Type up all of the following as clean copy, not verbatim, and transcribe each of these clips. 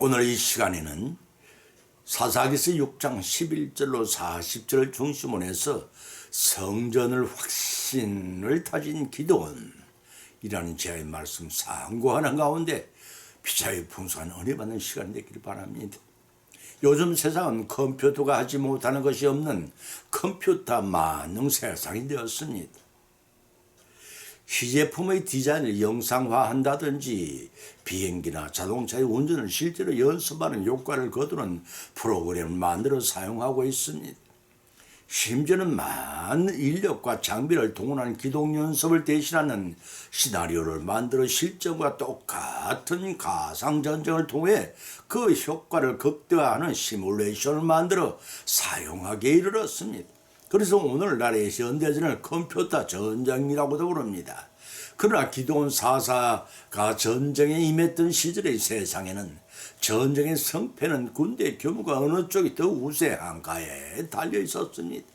오늘 이 시간에는 사사기서 6장 11절로 40절을 중심으로 해서 성전을 확신을 타진 기도원이라는 제의 말씀 상고하는 가운데 피차의 풍성한 은혜 받는 시간이 되기를 바랍니다. 요즘 세상은 컴퓨터가 하지 못하는 것이 없는 컴퓨터 만능 세상이 되었습니다. 시제품의 디자인을 영상화한다든지 비행기나 자동차의 운전을 실제로 연습하는 효과를 거두는 프로그램을 만들어 사용하고 있습니다. 심지어는 많은 인력과 장비를 동원한 기동 연습을 대신하는 시나리오를 만들어 실전과 똑같은 가상전쟁을 통해 그 효과를 극대화하는 시뮬레이션을 만들어 사용하기에 이르렀습니다. 그래서 오늘날의 현대전을 컴퓨터 전쟁이라고도 부릅니다. 그러나 기도원 사사가 전쟁에 임했던 시절의 세상에는 전쟁의 성패는 군대 규모가 어느 쪽이 더 우세한가에 달려 있었습니다.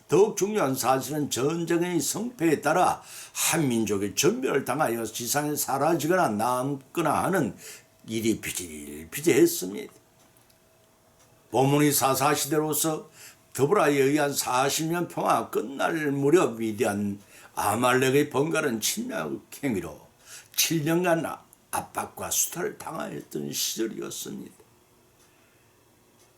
더욱 중요한 사실은 전쟁의 성패에 따라 한 민족이 전멸을 당하여 지상에 사라지거나 남거나 하는 일이 비일비재했습니다. 본문이 사사시대로서 드보라에 의한 40년 평화 끝날 무렵 위대한 아말렉의 번갈은 침략 행위로 7년간 압박과 수탈을 당하였던 시절이었습니다.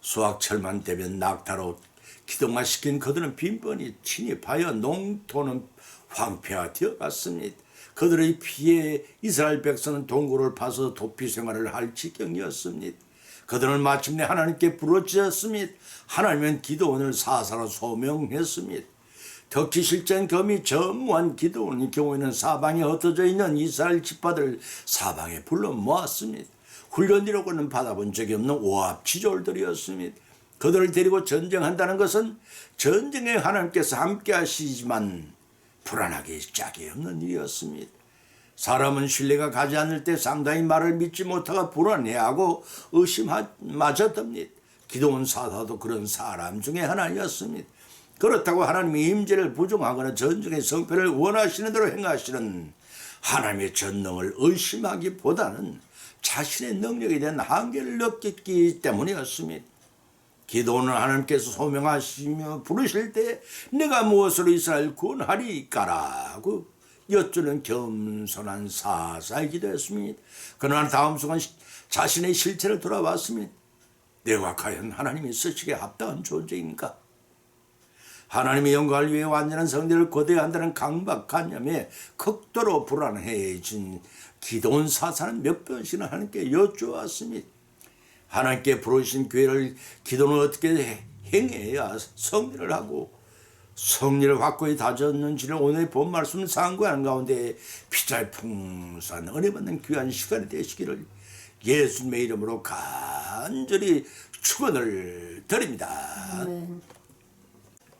수확철만 되면 낙타로 기동화시킨 그들은 빈번히 침입하여 농토는 황폐화되어 갔습니다. 그들의 피해 이스라엘 백성은 동굴을 파서 도피 생활을 할 지경이었습니다. 그들은 마침내 하나님께 부르짖었습니다. 하나님은 기도원을 사사로 소명했습니다. 덕지실전 검이 전무한 기도원의 경우에는 사방에 흩어져 있는 이스라엘 지파들 사방에 불러 모았습니다. 훈련이라고는 받아본 적이 없는 오합지졸들이었습니다. 그들을 데리고 전쟁한다는 것은 전쟁에 하나님께서 함께 하시지만 불안하기 짝이 없는 일이었습니다. 사람은 신뢰가 가지 않을 때 상당히 말을 믿지 못하고 불안해하고 의심마저듭니다. 기도원 사사도 그런 사람 중에 하나였습니다. 그렇다고 하나님의 임재를 부정하거나 전쟁의 성패를 원하시는 대로 행하시는 하나님의 전능을 의심하기보다는 자신의 능력에 대한 한계를 느꼈기 때문이었습니다. 기도원은 하나님께서 소명하시며 부르실 때 내가 무엇으로 이스라엘 구원하리까라고 여쭈는 겸손한 사사의 기도였습니다. 그러나 다음 순간 자신의 실체를 돌아봤습니다. 내가 과연 하나님이 쓰시기에 합당한 존재인가? 하나님의 영광을 위해 완전한 성대를 거둬한다는 강박관념에 극도로 불안해진 기도원 사사는 몇 번씩이나 하나님께 여쭈었습니다. 하나님께 부르신 기회를 기도는 어떻게 행해야 성례를 하고 성리를 확고히 다졌는지를 오늘 본 말씀 상고하는 가운데 피차의 풍성한 은혜 받는 귀한 시간이 되시기를 예수님의 이름으로 간절히 축원을 드립니다. 아멘.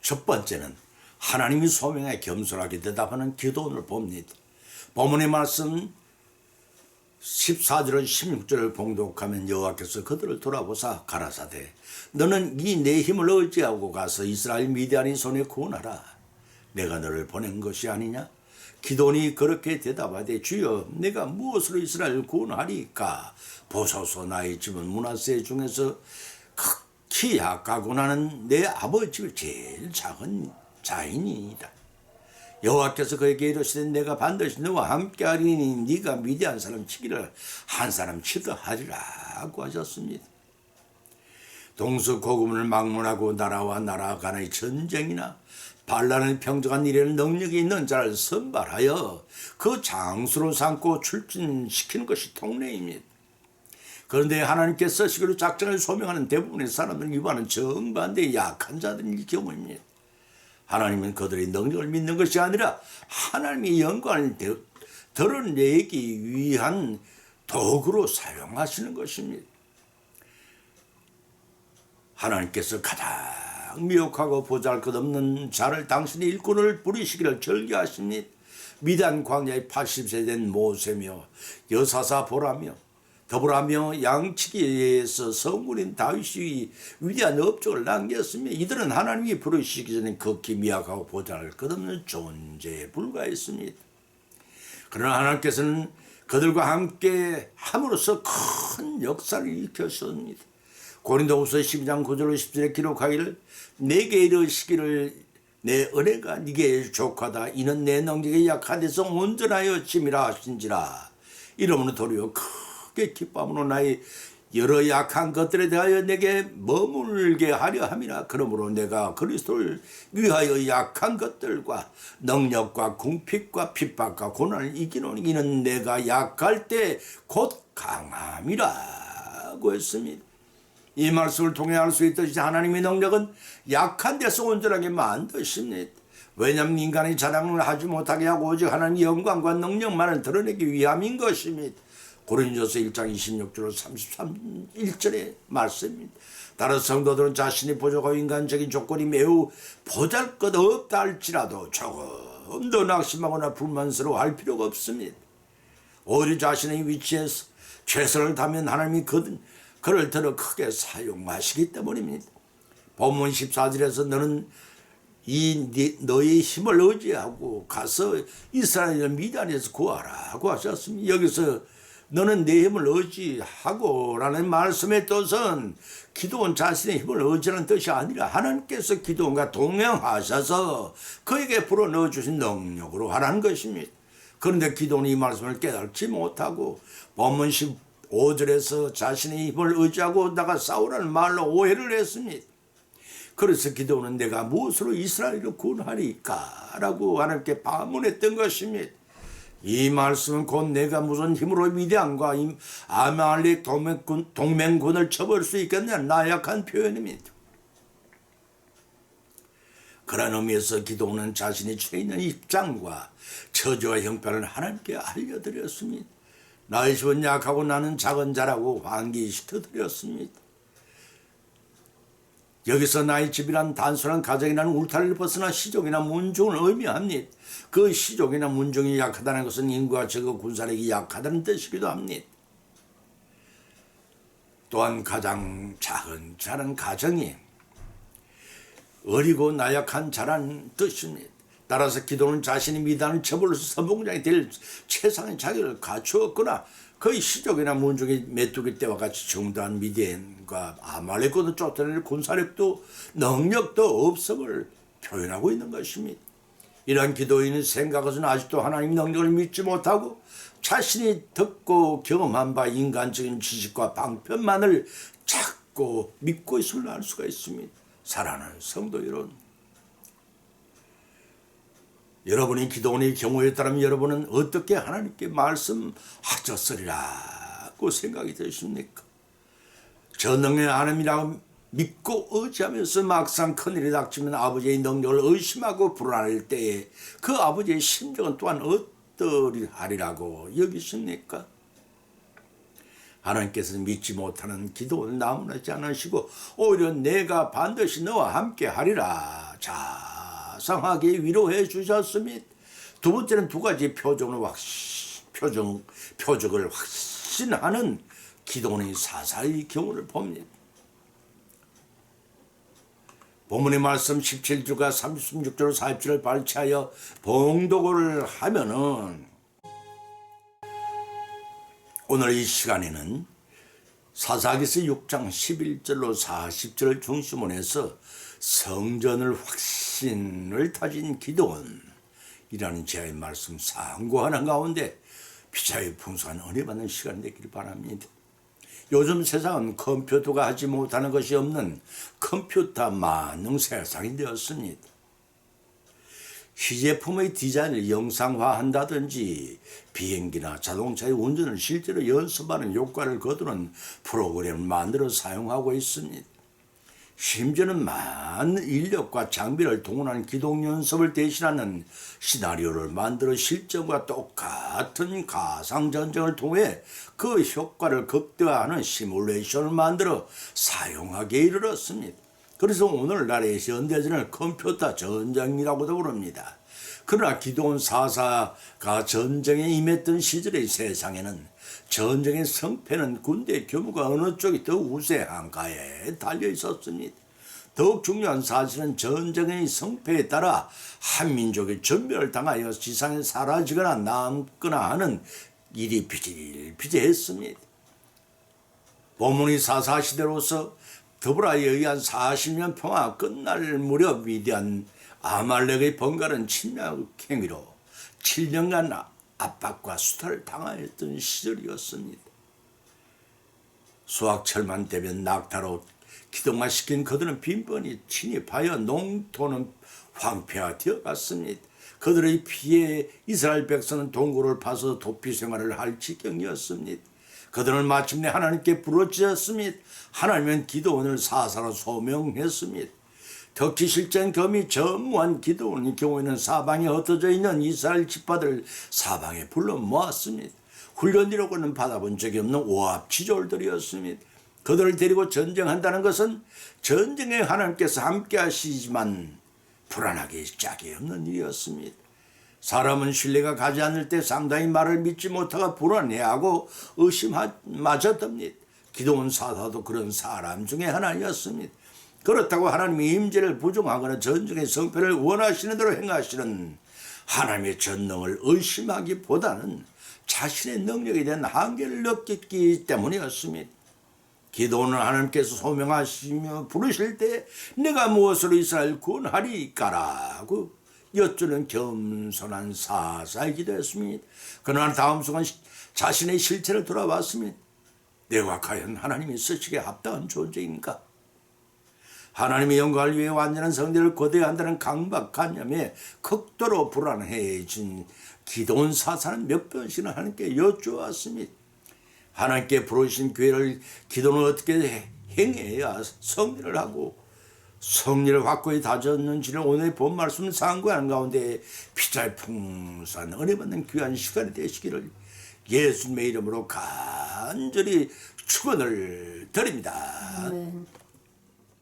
첫 번째는 하나님이 소명에 겸손하게 대답하는 기도원을 봅니다. 본문의 말씀 14절과 16절을 봉독하면 여호와께서 그들을 돌아보사 가라사대 너는 이 내 힘을 의지하고 가서 이스라엘 미디안의 손에 구원하라. 내가 너를 보낸 것이 아니냐? 기도원이 그렇게 대답하되 주여 내가 무엇으로 이스라엘을 구원하리까? 보소서 나의 집은 므낫세 중에서 극히 약하고 나는 내 아버지 집이 제일 작은 자이니이다. 여호와께서 그에게 이르시되 내가 반드시 너와 함께하리니 네가 미디안 사람 치기를 한 사람 치더 하리라고 하셨습니다. 동서고금을 막론하고 나라와 나라 간의 전쟁이나 반란을 평정한 일에는 능력이 있는 자를 선발하여 그 장수로 삼고 출진시키는 것이 통례입니다. 그런데 하나님께서 시기로 작전을 소명하는 대부분의 사람들은 이와는 정반대의 약한 자들일 경우입니다. 하나님은 그들의 능력을 믿는 것이 아니라 하나님의 영광을 드러내기 위한 도구로 사용하시는 것입니다. 하나님께서 가장 미혹하고 보잘것없는 자를 당신의 일꾼을 부리시기를 절개하십니다. 미디안 광야의 80세 된 모세며 여사사 보라며 더불어하며 양치기에서 성군인 다윗이 위대한 업적을 남겼으며 이들은 하나님이 부르시기 전에 극히 미약하고 보잘것없는 존재에 불과했습니다. 그러나 하나님께서는 그들과 함께 함으로써 큰 역사를 일으켰습니다. 고린도후서 12장 9절 10절에 기록하기를 내게 이르시기를 내 은혜가 네게 족하다 이는 내 능력이 약한 데서 온전하여 짐이라 하신지라. 이러므로 도리어 크게 기뻐함으로 나의 여러 약한 것들에 대하여 내게 머물게 하려 함이라. 그러므로 내가 그리스도를 위하여 약한 것들과 능력과 궁핍과 핍박과 고난을 이기노니 이는 내가 약할 때 곧 강함이라고 했습니다. 이 말씀을 통해 알 수 있듯이 하나님의 능력은 약한 데서 온전하게 만드십니다. 왜냐하면 인간이 자랑을 하지 못하게 하고 오직 하나님의 영광과 능력만을 드러내기 위함인 것입니다. 고린도서 1장 26절 33절의 말씀입니다. 다른 성도들은 자신이 부족하고 인간적인 조건이 매우 보잘것없다 할지라도 조금 더 낙심하거나 불만스러워할 필요가 없습니다. 오히려 자신의 위치에서 최선을 다하면 하나님이 그를 더 크게 사용하시기 때문입니다. 본문 14절에서 너는 너의 힘을 의지하고 가서 이스라엘을 미디안에서 구하라고 하셨습니다. 여기서 너는 내 힘을 의지하고 라는 말씀의 뜻은 기드온 자신의 힘을 의지하는 뜻이 아니라 하나님께서 기드온과 동행하셔서 그에게 불어넣어 주신 능력으로 하라는 것입니다. 그런데 기드온이 이 말씀을 깨닫지 못하고 본문 15절에서 자신의 힘을 의지하고 나가 싸우라는 말로 오해를 했습니다. 그래서 기드온은 내가 무엇으로 이스라엘을 구원하리까? 라고 하나님께 반문했던 것입니다. 이 말씀은 곧 내가 무슨 힘으로 미디안과 아말렉 동맹군을 쳐버릴 수 있겠냐 나약한 표현입니다. 그런 의미에서 기도는 자신이 처해 있는 입장과 처지와 형편을 하나님께 알려드렸습니다. 나의 집은 약하고 나는 작은 자라고 환기시켜드렸습니다. 여기서 나의 집이란 단순한 가정이라는 울타리를 벗어나 시족이나 문중을 의미합니다. 그 시족이나 문중이 약하다는 것은 인구가 적어 군사력이 약하다는 뜻이기도 합니다. 또한 가장 작은 자는 가정이 어리고 나약한 자라는 뜻입니다. 따라서 기도는 자신이 미단을 처벌로서 선봉장이 될 최상의 자격을 갖추었거나 거의 시족이나 문중이 메뚜기 때와 같이 정도한 미디안과 아말렉군을 쫓아낼 군사력도 능력도 없음을 표현하고 있는 것입니다. 이러한 기도인의 생각은 아직도 하나님 능력을 믿지 못하고 자신이 듣고 경험한 바 인간적인 지식과 방편만을 찾고 믿고 있음을 알 수가 있습니다. 사랑하는 성도 여러분, 여러분이 기도원의 경우에 따르면 여러분은 어떻게 하나님께 말씀하셨으리라고 생각이 되십니까? 전능의 하나님이라고 믿고 의지하면서 막상 큰일이 닥치면 아버지의 능력을 의심하고 불안할 때에 그 아버지의 심정은 또한 어떠하리라고 여기십니까? 하나님께서는 믿지 못하는 기도를 나무라지 않으시고 오히려 내가 반드시 너와 함께 하리라 자상하게 위로해 주셨습니다. 두 번째는 두 가지 표적을 확신하는 기도원의 사사의 경우를 봅니다. 본문의 말씀 17절과 36절 40절을 발췌하여 봉독을 하면은 오늘 이 시간에는 사사기서 6장 11절로 40절을 중심으로 해서 성전을 확신을 타진 기도원이라는 제의 말씀 상고하는 가운데 피차에 풍성한 은혜 받는 시간이 되기를 바랍니다. 요즘 세상은 컴퓨터가 하지 못하는 것이 없는 컴퓨터 만능 세상이 되었습니다. 시제품의 디자인을 영상화한다든지 비행기나 자동차의 운전을 실제로 연습하는 효과를 거두는 프로그램을 만들어 사용하고 있습니다. 심지어는 많은 인력과 장비를 동원한 기동 연습을 대신하는 시나리오를 만들어 실전과 똑같은 가상전쟁을 통해 그 효과를 극대화하는 시뮬레이션을 만들어 사용하기에 이르렀습니다. 그래서 오늘날의 현대전을 컴퓨터 전쟁이라고도 부릅니다. 그러나 기드온 사사가 전쟁에 임했던 시절의 세상에는 전쟁의 성패는 군대 규모가 어느 쪽이 더 우세한가에 달려 있었습니다. 더욱 중요한 사실은 전쟁의 성패에 따라 한 민족이 전멸을 당하여 지상에 사라지거나 남거나 하는 일이 비질비질했습니다. 본문이 사사시대로서 드보라에 의한 40년 평화 끝날 무렵 위대한 아말렉의 번갈은 침략 행위로 7년간 압박과 수탈을 당하였던 시절이었습니다. 수확철만 되면 낙타로 기동화시킨 그들은 빈번히 침입하여 농토는 황폐화되어 갔습니다. 그들의 피해 이스라엘 백성은 동굴을 파서 도피 생활을 할 지경이었습니다. 그들은 마침내 하나님께 부르짖었습니다. 하나님은 기드온을 사사로 소명했습니다. 덕지실전 겸이 전무한 기드온의 경우에는 사방에 흩어져 있는 이스라엘 지파들을 사방에 불러 모았습니다. 훈련이라고는 받아본 적이 없는 오합지졸들이었습니다. 그들을 데리고 전쟁한다는 것은 전쟁에 하나님께서 함께 하시지만 불안하기 짝이 없는 일이었습니다. 사람은 신뢰가 가지 않을 때 상당히 말을 믿지 못하고 불안해하고 의심마졌답니다. 기드온 사사도 그런 사람 중에 하나였습니다. 그렇다고 하나님의 임재를 부정하거나 전쟁의 성패를 원하시는 대로 행하시는 하나님의 전능을 의심하기보다는 자신의 능력에 대한 한계를 느꼈기 때문이었습니다. 기도는 하나님께서 소명하시며 부르실 때 내가 무엇으로 이스라엘 구원하리까라고 여쭈는 겸손한 사사의 기도였습니다. 그러나 다음 순간 자신의 실체를 돌아봤습니다. 내가 과연 하나님이 쓰시기에 합당한 존재인가? 하나님의 영광을 위해 완전한 성대를 거둬야한다는 강박관념에 극도로 불안해진 기도원 사사는 몇 번씩이나 하나님께 여쭈었습니다. 하나님께 부르신 기회를 기도는 어떻게 행해야 성리를 하고 성리를 확고히 다졌는지를 오늘 본 말씀 상고하는 가운데 피잘 풍성한 은혜 받는 귀한 시간이 되시기를 예수님의 이름으로 간절히 축원을 드립니다. 아멘.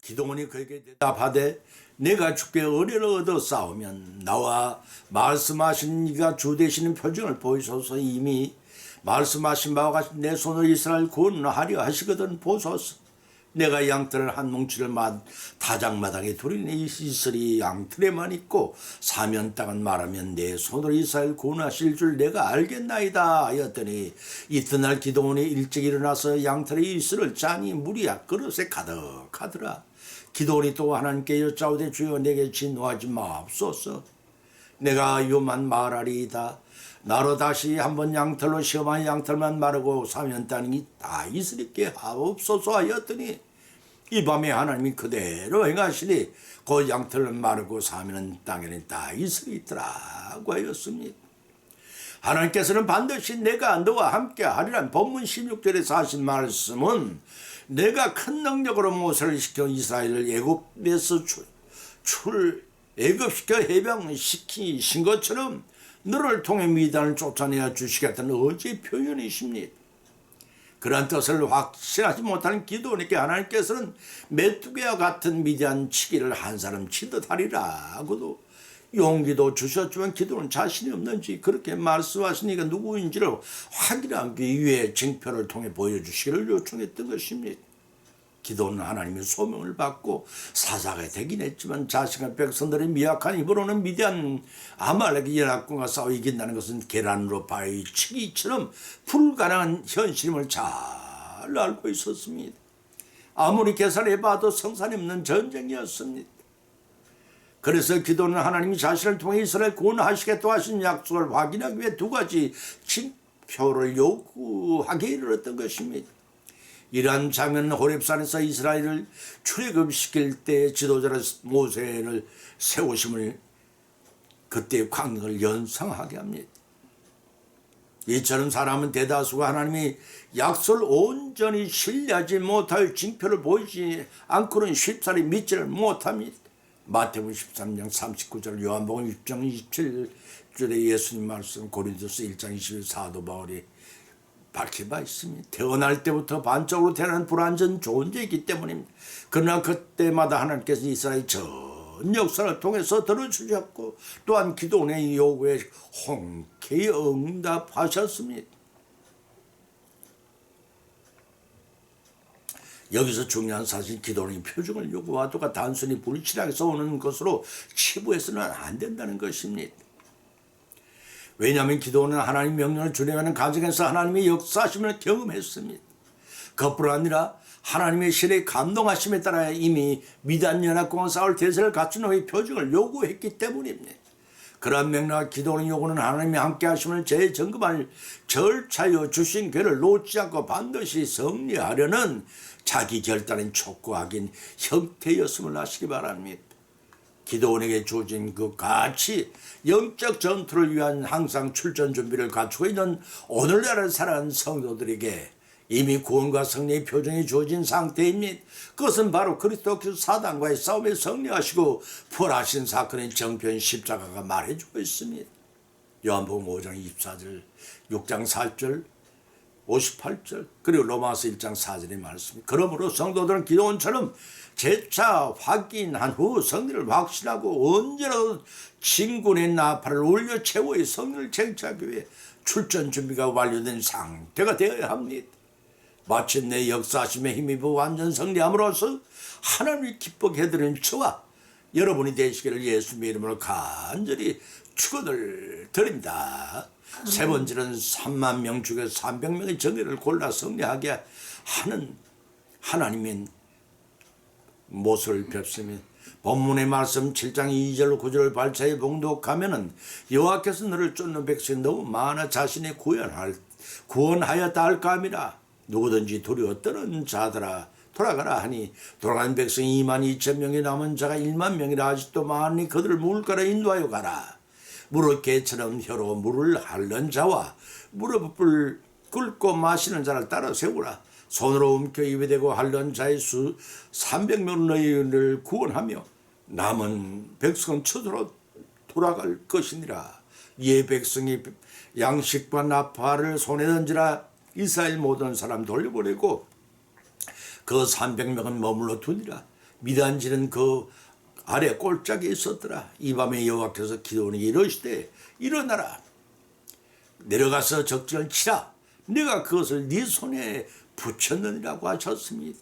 기도원이 그에게 대답하되 내가 주께 은혜를 얻어 싸우면 나와 말씀하신 이가 주 되시는 표징을 보이소서. 이미 말씀하신 바와 같이 내 손을 이스라엘 구원하려 하시거든 보소서. 내가 양털을 한 뭉치를 다장마당에 두리니 이슬이 양털에만 있고 사면 땅은 말하면 내 손으로 이스라엘 구원하실 줄 내가 알겠나이다 하였더니 이튿날 기도원이 일찍 일어나서 양털의 이슬을 짜니 물이 그릇에 가득하더라. 기도원이 또 하나님께 여짜오되 주여 내게 진노하지 마옵소서. 내가 요만 말하리이다. 나로 다시 한번 양털로 시험한 양털만 마르고 사면 땅이 다 이슬있게 하옵소서 하였더니 이 밤에 하나님이 그대로 행하시니 그 양털은 마르고 사면 땅에는 다 이슬이 있더라고 하였습니다. 하나님께서는 반드시 내가 너와 함께 하리란 본문 16절에서 하신 말씀은 내가 큰 능력으로 모세를 시켜 이스라엘을 애굽에서 애굽시켜 해방시키신 것처럼 너를 통해 미단을 쫓아내어 주시겠다는 의지의 표현이십니다. 그러한 뜻을 확신하지 못하는 기도원에게 하나님께서는 메뚜기와 같은 미디안 치기를 한 사람 치듯 하리라고도 용기도 주셨지만 기도는 자신이 없는지 그렇게 말씀하시니까 누구인지를 확인하기 위해 징표를 통해 보여주시기를 요청했던 것입니다. 기도는 하나님의 소명을 받고 사사가 되긴 했지만 자신과 백성들의 미약한 입으로는 미디안 아말렉의 연합군과 싸워 이긴다는 것은 계란으로 바위 치기처럼 불가능한 현실임을 잘 알고 있었습니다. 아무리 계산해봐도 성산이 없는 전쟁이었습니다. 그래서 기도는 하나님이 자신을 통해 이스라엘 구원하시겠다고 하신 약속을 확인하기 위해 두 가지 징표를 요구하게 이르렀던 것입니다. 이러한 장면은 호렙산에서 이스라엘을 출애굽시킬 때 지도자로 모세를 세우심을 그때의 광경을 연상하게 합니다. 이처럼 사람은 대다수가 하나님이 약속을 온전히 신뢰하지 못할 징표를 보이지 않고는 쉽사리 믿지를 못합니다. 마태복음 13장 39절, 요한복음 6장 27절에 예수님 말씀, 고린도서 1장 21절 사도 바울이 밝혀봐 있습니다. 태어날 때부터 반적으로 태어난 불완전 존재이기 때문입니다. 그러나 그때마다 하나님께서 이스라엘 전 역사를 통해서 들어주셨고 또한 기도원의 요구에 흔쾌히 응답하셨습니다. 여기서 중요한 사실, 기도원의 표징을 요구하도가 단순히 불신앙에서 오는 것으로 치부해서는 안 된다는 것입니다. 왜냐하면 기도는 하나님 명령을 준행하는 가정에서 하나님의 역사하심을 경험했습니다. 그뿐 아니라 하나님의 신의 감동하심에 따라 이미 미디안 연합군과 싸울 대세를 갖춘 후의 표징을 요구했기 때문입니다. 그러한 맥락 기도는 요구는 하나님이 함께 하심을 재점검할 절차여 주신 괴를 놓지 않고 반드시 승리하려는 자기 결단인 촉구하긴 형태였음을 아시기 바랍니다. 기도원에게 주어진 그 가치, 영적 전투를 위한 항상 출전 준비를 갖추고 있는 오늘날을 살아가는 성도들에게 이미 구원과 승리의 표정이 주어진 상태입니다. 그것은 바로 그리스도께서 사단과의 싸움에 승리하시고 부활하신 사건의 정편 십자가가 말해주고 있습니다. 요한복음 5장 24절, 6장 4절, 58절 그리고 로마서 1장 4절의 말씀. 그러므로 성도들은 기도원처럼 재차 확인한 후 승리를 확신하고 언제라도 진군의 나팔을 올려 최후의 승리를 쟁취하기 위해 출전 준비가 완료된 상태가 되어야 합니다. 마침내 역사하심의 힘입어 완전 승리함으로써 하나님을 기쁘게 해드리는 저와 여러분이 되시기를 예수님의 이름으로 간절히 축원을 드립니다. 세 번째는 3만 명 중에 300명의 정예를 골라 승리하게 하는 하나님의 모습을 뵙습니다. 본문의 말씀 7장 2절 9절 발차에 봉독하면은 여호와께서 너를 쫓는 백성이 너무 많아 자신이 구원하였다 할까 함이라. 누구든지 두려워 떠는 자들아 돌아가라 하니 돌아간 백성이 2만 2천 명이 남은 자가 1만 명이라 아직도 많으니 그들을 물가로 인도하여 가라. 무릇 개처럼 혀로 물을 핥는 자와 무릎을 꿇고 마시는 자를 따라 세우라. 손으로 움켜 입에 대고 핥는 자의 수 300명 너희를 구원하며 남은 백성은 저절로 돌아갈 것이니라. 이에 백성이 양식과 나팔을 손에 던지라. 이스라엘 모든 사람 돌려보내고 그 300명은 머물러 두니라. 미단지는 그 아래 꼴짝에 있었더라. 이 밤에 여호와께서 기도원에게 이르시되 일어나라 내려가서 적진을 치라. 내가 그것을 네 손에 붙였느니라고 하셨습니다.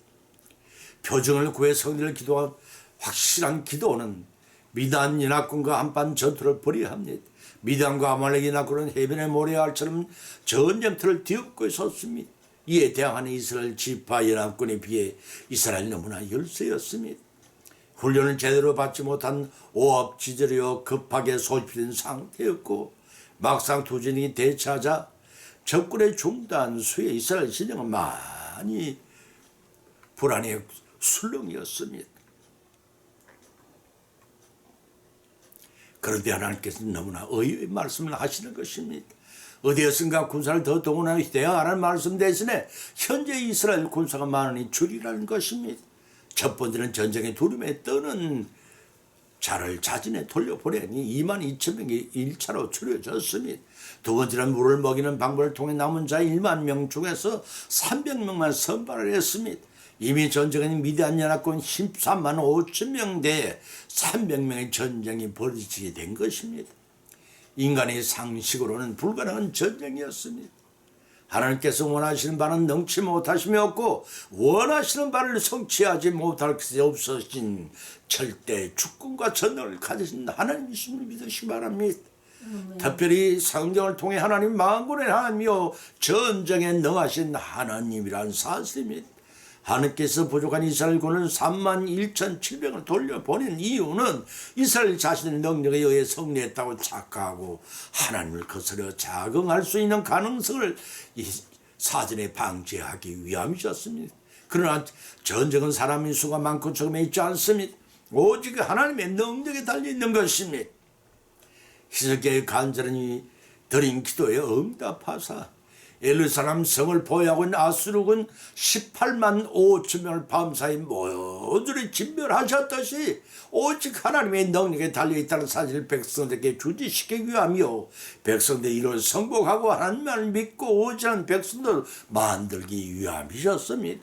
표징을 구해 승리를 기도한 확실한 기도는 미단 연합군과 한판 전투를 벌여야 합니다. 미단과 아말렉 연합군은 해변의 모래알처럼 전쟁터를 뒤엎고 있었습니다. 이에 대항하는 이스라엘 지파 연합군에 비해 이스라엘 너무나 열세였습니다. 훈련을 제대로 받지 못한 오합지졸이여 급하게 소집된 상태였고 막상 투진이 대처하자 적군의 중단 수에 이스라엘 진영은 많이 불안의 술렁이었습니다. 그런데 하나님께서 너무나 의의 말씀을 하시는 것입니다. 어디에선가 군사를 더 동원해야 하는 말씀 대신에 현재 이스라엘 군사가 많으니 줄이라는 것입니다. 첫 번째는 전쟁의 두려움에 떠는 자를 자진에 돌려보내니 2만 2천 명이 1차로 줄여졌습니다. 두 번째는 물을 먹이는 방법을 통해 남은 자 1만 명 중에서 300명만 선발을 했습니다. 이미 전쟁은 미디안 연합군 13만 5천 명 대에 300명의 전쟁이 벌어지게 된 것입니다. 인간의 상식으로는 불가능한 전쟁이었습니다. 하나님께서 원하시는 바는 능치 못하심이 없고 원하시는 바를 성취하지 못할 것이 없으신 절대 주권과 전능을 가지신 하나님이심을 믿으시기 바랍니다. 특별히 성경을 통해 하나님 만군의 하나님이요 전쟁에 능하신 하나님이란 사실입니다. 하나님께서 부족한 이스라엘군을 31,700을 돌려보낸 이유는 이스라엘 자신의 능력에 의해 승리했다고 착각하고 하나님을 거스려 자긍할 수 있는 가능성을 사전에 방지하기 위함이었습니다. 그러나 전쟁은 사람의 수가 많고 적음에 있지 않습니다. 오직 하나님의 능력에 달려있는 것입니다. 히스기야의 간절히 드린 기도에 응답하사 예루살렘 성을 보유하고 있는 아수르군 18만 5천 명을 밤사이 모두를 진멸하셨듯이 오직 하나님의 능력에 달려있다는 사실을 백성들에게 주지시키기 위하며 백성들이 이를 성공하고 하나님을 믿고 오지 않은 백성들을 만들기 위함이셨습니다.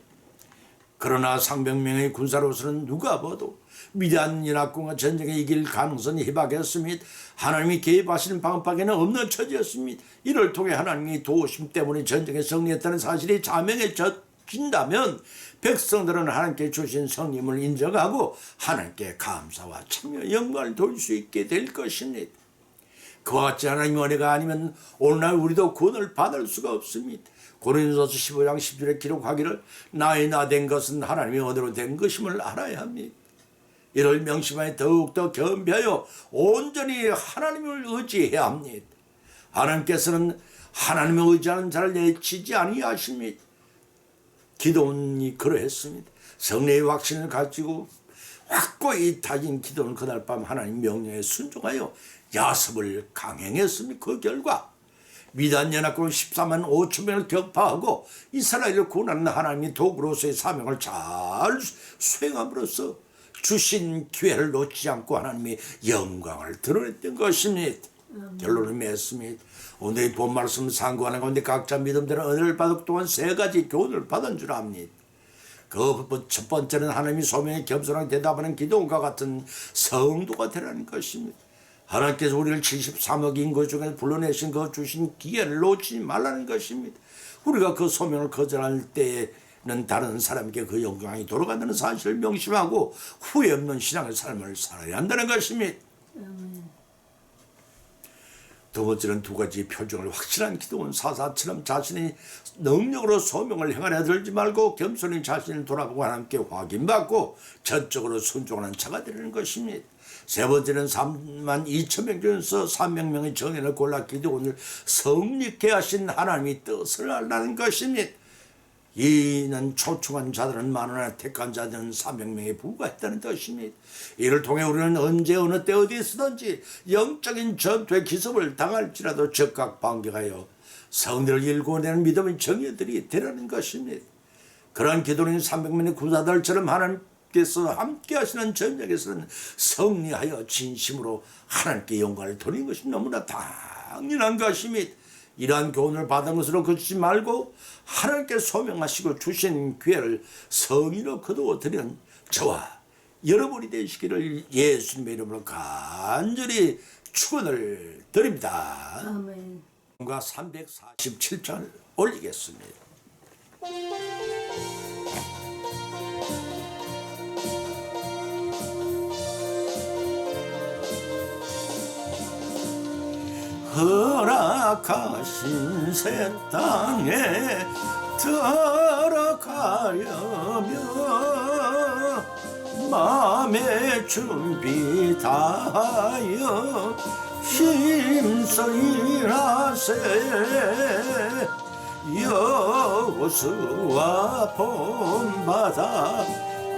그러나 상백명의 군사로서는 누가 봐도 미디안 연합군과 전쟁에 이길 가능성이 희박했습니다. 하나님이 개입하시는 방법밖에는 없는 처지였습니다. 이를 통해 하나님의 도우심 때문에 전쟁에 승리했다는 사실이 자명해진다면 백성들은 하나님께 주신 성님을 인정하고 하나님께 감사와 참여 영광을 돌릴 수 있게 될 것입니다. 그와 같이 하나님의 은혜가 아니면 오늘날 우리도 구원을 받을 수가 없습니다. 고린도서 15장 10절에 기록하기를 나의 나 된 것은 하나님의 은혜로 된 것임을 알아야 합니다. 이를 명심하여 더욱더 겸비하여 온전히 하나님을 의지해야 합니다. 하나님께서는 하나님을 의지하는 자를 내치지 아니하십니다. 기도원이 그러했습니다. 성례의 확신을 가지고 확고히 다진 기도는 그날 밤 하나님 명령에 순종하여 야습을 강행했습니다. 그 결과 미단 연합군 14만 5천 명을 격파하고 이스라엘을 구원하는 하나님의 도구로서의 사명을 잘 수행함으로써 주신 기회를 놓치지 않고 하나님의 영광을 드러냈던 것입니다. 결론은 맺습니다. 오늘 본 말씀 상고하는 가운데 각자 믿음대로 은혜를 받았고 또한 세 가지 교훈을 받은 줄 압니다. 그 첫 번째는 하나님이 소명에 겸손하게 대답하는 기도원과 같은 성도가 되라는 것입니다. 하나님께서 우리를 73억 인구 중에 불러내신 그 주신 기회를 놓치지 말라는 것입니다. 우리가 그 소명을 거절할 때에는 다른 사람에게 그 영광이 돌아간다는 사실을 명심하고 후회 없는 신앙의 삶을 살아야 한다는 것입니다. 두 번째는 두 가지 표정을 확실한 기도원 사사처럼 자신의 능력으로 소명을 행하려 들지 말고 겸손히 자신을 돌아보고 하나님께 확인받고 전적으로 순종하는 자가 되는 것입니다. 세 번째는 3만 2천 명 중에서 300명의 정예를 골라 기도원을 성립케 하신 하나님의 뜻을 알라는 것입니다. 이는 초청한 자들은 많으나 택한 자들은 300명에 불과했다는 뜻입니다. 이를 통해 우리는 언제 어느 때 어디서든지 영적인 전투의 기습을 당할지라도 적각 반격하여 성들을 일궈내는 믿음의 정예들이 되라는 것입니다. 그러한 기도는 300명의 군사들처럼 하나님께서 함께 하시는 전쟁에서는 승리하여 진심으로 하나님께 영광을 돌리는 것이 너무나 당연한 것입니다. 이러한 교훈을 받은 것으로 그치지 말고 하나님께 소명하시고 주신 기회를 성의로 거두어 드리는 저와 여러분이 되시기를 예수님의 이름으로 간절히 축원을 드립니다. 아멘. 347장 올리겠습니다. 허락하신 새 땅에 들어가려면 마음의 준비 다하여 힘써 일하세. 여호수아 본받아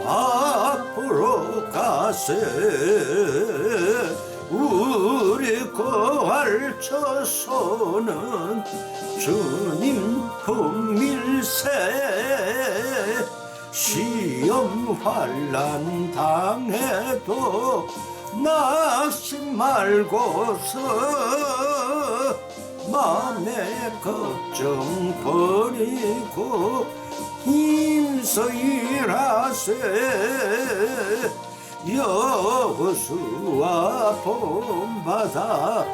앞으로 가세. 우리 구할 처소는 주님 품일세. 시험 환난 당해도 낙심 말고서 맘의 걱정 버리고 힘써 일하세. 여호수아 본받아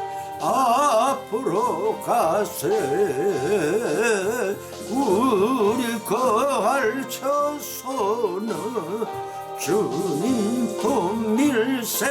앞으로 가세. 우리 거할 처소는 주님 품일세.